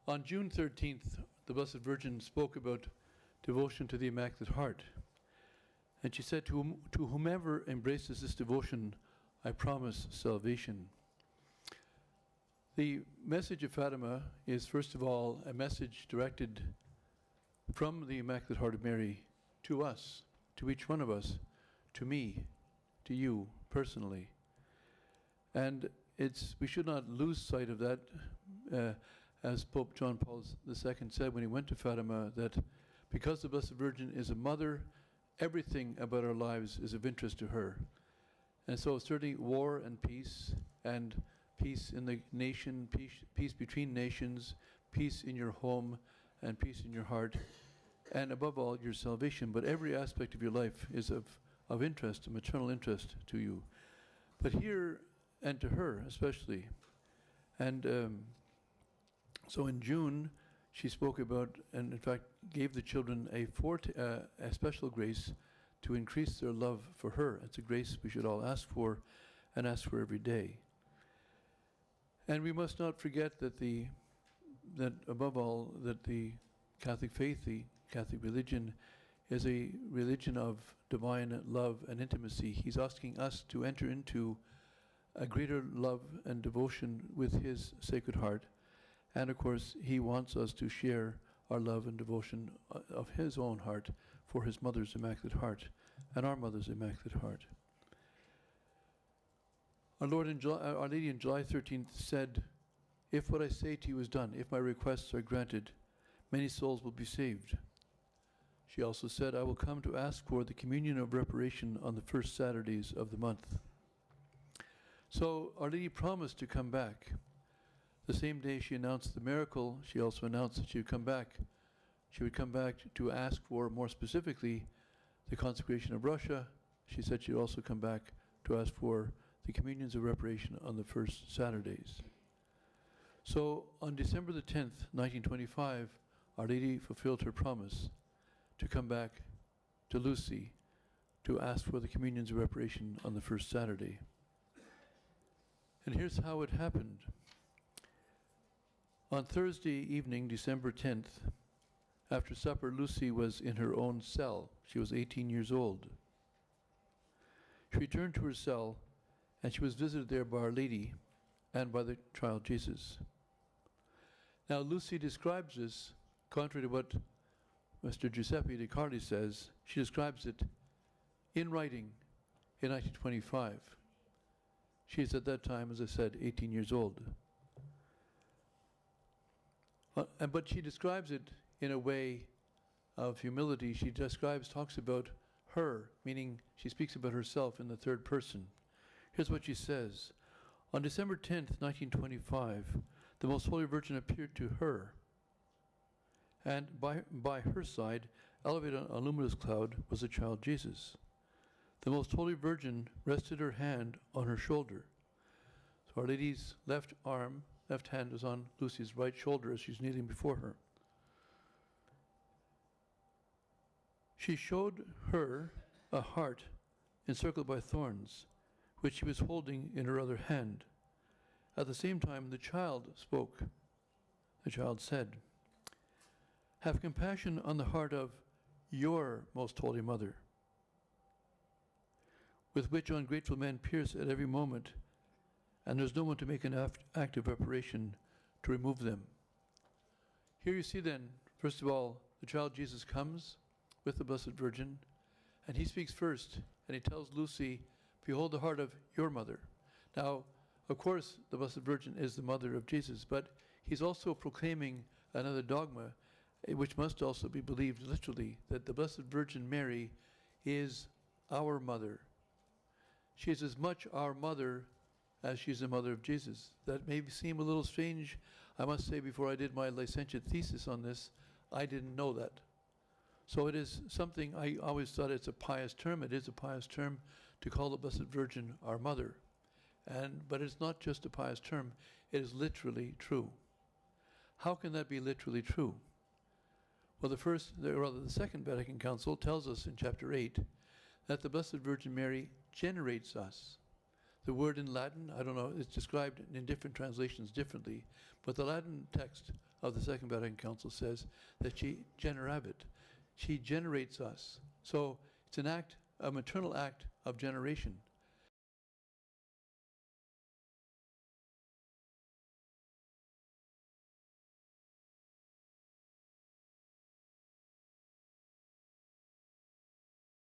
On June 13th, the Blessed Virgin spoke about devotion to the Immaculate Heart. And she said, to whomever embraces this devotion, I promise salvation. The message of Fatima is, first of all, a message directed from the Immaculate Heart of Mary to us, to each one of us, to me, to you personally. And we should not lose sight of that, as Pope John Paul II said when he went to Fatima, that because the Blessed Virgin is a mother, everything about our lives is of interest to her. And so certainly war and peace in the nation, peace between nations, peace in your home, and peace in your heart, and above all, your salvation. But every aspect of your life is of interest, of maternal interest to you. But here, and to her especially. And so in June, she spoke about, and in fact gave the children a special grace to increase their love for her. It's a grace we should all ask for, and ask for every day. And we must not forget that above all, that the Catholic faith, the Catholic religion, is a religion of divine love and intimacy. He's asking us to enter into a greater love and devotion with His Sacred Heart. And of course, He wants us to share our love and devotion of His own heart for His Mother's Immaculate Heart and our Mother's Immaculate Heart. Our Lady on July 13th said, "If what I say to you is done, if my requests are granted, many souls will be saved." She also said, "I will come to ask for the communion of reparation on the first Saturdays of the month." So Our Lady promised to come back. The same day she announced the miracle, she also announced that she would come back. She would come back to ask for, more specifically, the consecration of Russia. She said she would also come back to ask for the communions of reparation on the first Saturdays. So on December the 10th, 1925, Our Lady fulfilled her promise to come back to Lucy to ask for the communions of reparation on the first Saturday. And here's how it happened. On Thursday evening, December 10th, after supper, Lucy was in her own cell. She was 18 years old. She returned to her cell, and she was visited there by Our Lady and by the child Jesus. Now, Lucy describes this, contrary to what Mr. Giuseppe De Carli says, she describes it in writing in 1925. She is at that time, as I said, 18 years old. But she describes it in a way of humility. She talks about her, meaning she speaks about herself in the third person. Here's what she says. On December 10th, 1925, the Most Holy Virgin appeared to her, and by her side, elevated on a luminous cloud, was the child Jesus. The Most Holy Virgin rested her hand on her shoulder. So Our Lady's left hand was on Lucy's right shoulder as she's kneeling before her. She showed her a heart encircled by thorns, which she was holding in her other hand. At the same time, the child spoke. The child said, "Have compassion on the heart of your Most Holy Mother, with which ungrateful men pierce at every moment, and there's no one to make an act of reparation to remove them." Here you see then, first of all, the child Jesus comes with the Blessed Virgin, and he speaks first, and he tells Lucy, "Behold the heart of your mother." Now, of course, the Blessed Virgin is the mother of Jesus, but he's also proclaiming another dogma, which must also be believed literally, that the Blessed Virgin Mary is our mother. She is as much our mother as she's the mother of Jesus. That may seem a little strange. I must say, before I did my licentiate thesis on this, I didn't know that. So it is something, I always thought it's a pious term. It is a pious term to call the Blessed Virgin our mother. But it's not just a pious term, it is literally true. How can that be literally true? Well, the Second Vatican Council tells us in chapter 8 that the Blessed Virgin Mary generates us. The word in Latin, I don't know, it's described in different translations differently, but the Latin text of of the Second Vatican Council says that she generavit. She generates us. So it's an act, a maternal act of generation.